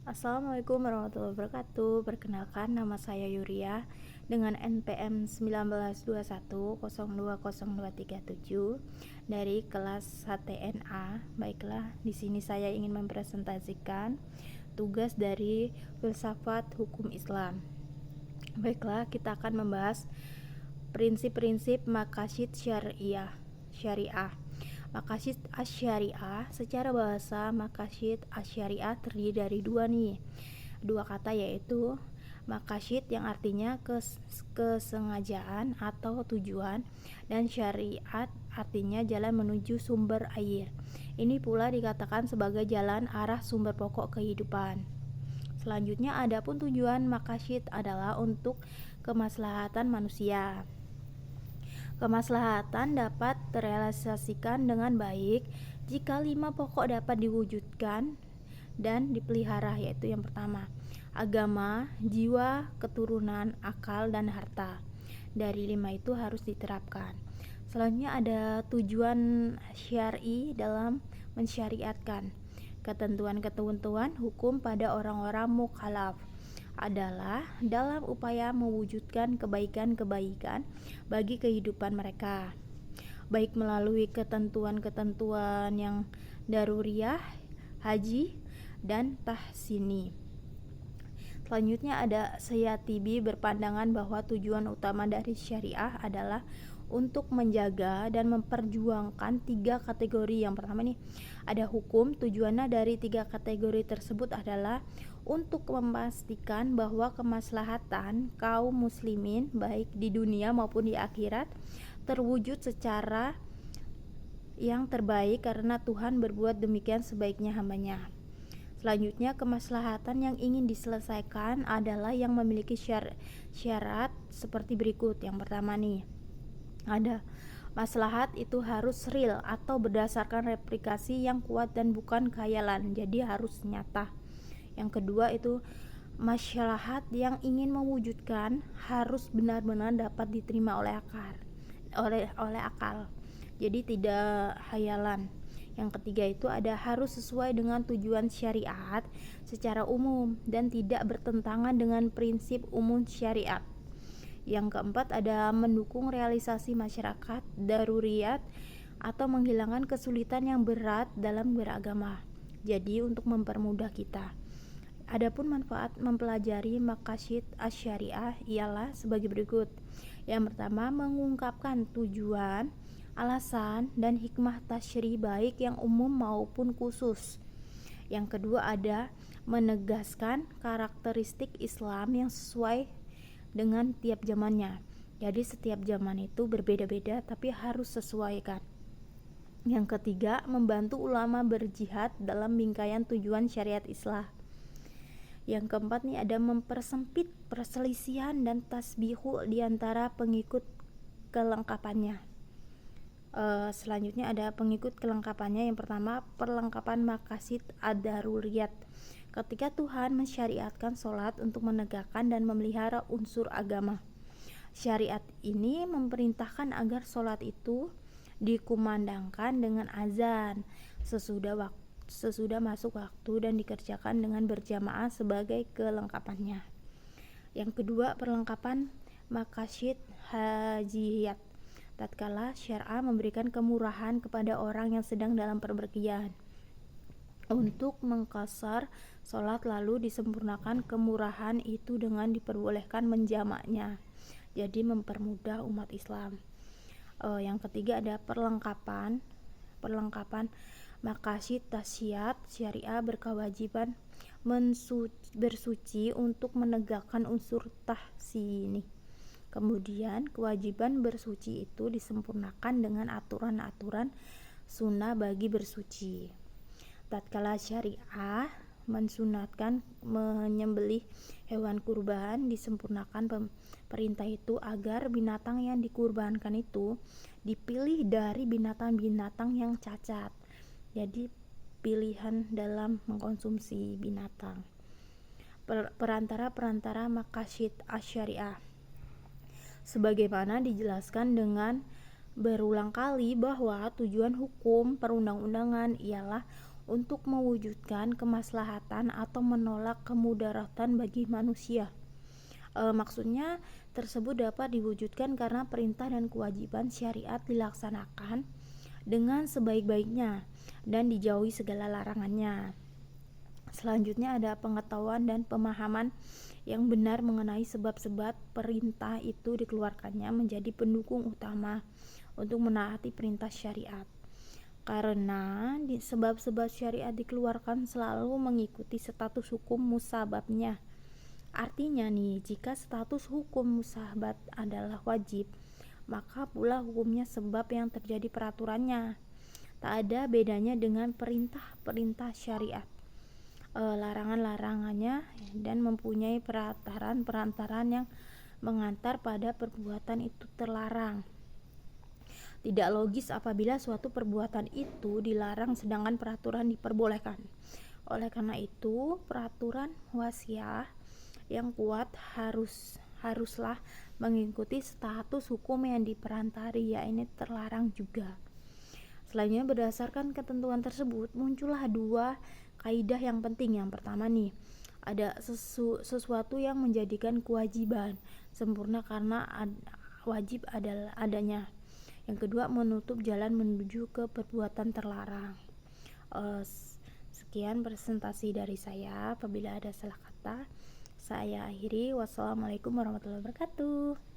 Assalamualaikum warahmatullahi wabarakatuh. Perkenalkan, nama saya Yuria dengan NPM 1921020237 dari kelas HTNA. Baiklah, di sini saya ingin mempresentasikan tugas dari filsafat hukum Islam. Baiklah, kita akan membahas prinsip-prinsip maqasid syariah. Maqasid asy-syariah, secara bahasa maqasid asy-syariah terdiri dari dua kata, yaitu maqasid yang artinya kesengajaan atau tujuan, dan syariat artinya jalan menuju sumber air. Ini pula dikatakan sebagai jalan arah sumber pokok kehidupan. Selanjutnya, adapun tujuan maqasid adalah untuk kemaslahatan manusia. Kemaslahatan dapat terrealisasikan dengan baik jika 5 pokok dapat diwujudkan dan dipelihara, yaitu yang pertama, agama, jiwa, keturunan, akal, dan harta. Dari 5 itu harus diterapkan. Selanjutnya ada tujuan syar'i dalam mensyariatkan. Ketentuan-ketentuan hukum pada orang-orang mukhalaf adalah dalam upaya mewujudkan kebaikan-kebaikan bagi kehidupan mereka, baik melalui ketentuan-ketentuan yang daruriyah, haji, dan tahsini. Selanjutnya ada Syatibi berpandangan bahwa tujuan utama dari syariah adalah untuk menjaga dan memperjuangkan 3 kategori. Yang pertama nih, ada hukum. Tujuannya dari 3 kategori tersebut adalah untuk memastikan bahwa kemaslahatan kaum muslimin baik di dunia maupun di akhirat terwujud secara yang terbaik, karena Tuhan berbuat demikian sebaiknya hambanya. Selanjutnya, kemaslahatan yang ingin diselesaikan adalah yang memiliki syarat seperti berikut. Yang pertama nih, ada maslahat itu harus real atau berdasarkan replikasi yang kuat dan bukan khayalan, jadi harus nyata. Yang kedua itu maslahat yang ingin mewujudkan harus benar-benar dapat diterima oleh akal, jadi tidak khayalan. Yang ketiga itu ada harus sesuai dengan tujuan syariat secara umum dan tidak bertentangan dengan prinsip umum syariat. Yang keempat ada mendukung realisasi masyarakat daruriyat atau menghilangkan kesulitan yang berat dalam beragama, jadi untuk mempermudah kita. Adapun manfaat mempelajari maqasid asy-syariah ialah sebagai berikut. Yang pertama, mengungkapkan tujuan, alasan, dan hikmah tasyri baik yang umum maupun khusus. Yang kedua ada menegaskan karakteristik Islam yang sesuai dengan tiap zamannya. Jadi setiap zaman itu berbeda-beda tapi harus sesuaikan. Yang ketiga, membantu ulama berjihad dalam bingkaian tujuan syariat Islam. Yang keempat nih ada mempersempit perselisihan dan tasbihu di antara pengikut kelengkapannya. Selanjutnya ada pengikut kelengkapannya. Yang pertama, perlengkapan maqasid ad-daruriyat. Ketika Tuhan mensyariatkan sholat untuk menegakkan dan memelihara unsur agama, syariat ini memerintahkan agar sholat itu dikumandangkan dengan azan sesudah masuk waktu dan dikerjakan dengan berjamaah sebagai kelengkapannya. Yang kedua, perlengkapan maqasid hajiyat. Tatkala syar'a memberikan kemurahan kepada orang yang sedang dalam perpergian untuk mengqasar sholat, lalu disempurnakan kemurahan itu dengan diperbolehkan menjamaknya, jadi mempermudah umat Islam. Yang ketiga ada perlengkapan maqasid tasyiyat syariah berkewajiban bersuci untuk menegakkan unsur tahsini. Kemudian kewajiban bersuci itu disempurnakan dengan aturan-aturan sunnah bagi bersuci. Tatkala syariah mensunatkan menyembelih hewan kurban, disempurnakan perintah itu agar binatang yang dikurbankan itu dipilih dari binatang-binatang yang cacat, jadi pilihan dalam mengkonsumsi binatang. Perantara maqasid asy-syariah, sebagaimana dijelaskan dengan berulang kali bahwa tujuan hukum perundang-undangan ialah untuk mewujudkan kemaslahatan atau menolak kemudaratan bagi manusia. Maksudnya tersebut dapat diwujudkan karena perintah dan kewajiban syariat dilaksanakan dengan sebaik-baiknya dan dijauhi segala larangannya. Selanjutnya ada pengetahuan dan pemahaman yang benar mengenai sebab-sebab perintah itu dikeluarkannya menjadi pendukung utama untuk menaati perintah syariat. Karena sebab-sebab syariat dikeluarkan selalu mengikuti status hukum musababnya. Artinya nih, jika status hukum musabab adalah wajib, maka pula hukumnya sebab yang terjadi peraturannya. Tak ada bedanya dengan perintah-perintah syariat. Larangan-larangannya dan mempunyai perantaran-perantaran yang mengantar pada perbuatan itu terlarang. Tidak logis apabila suatu perbuatan itu dilarang sedangkan peraturan diperbolehkan. Oleh karena itu, peraturan wasiah yang kuat haruslah mengikuti status hukum yang diperantari, yaitu terlarang juga. Selanjutnya, berdasarkan ketentuan tersebut muncullah dua kaidah yang penting. Yang pertama nih, ada sesuatu yang menjadikan kewajiban sempurna karena wajib adalah adanya. Yang kedua, menutup jalan menuju ke perbuatan terlarang. Sekian presentasi dari saya. Apabila ada salah kata, saya akhiri. Wassalamualaikum warahmatullahi wabarakatuh.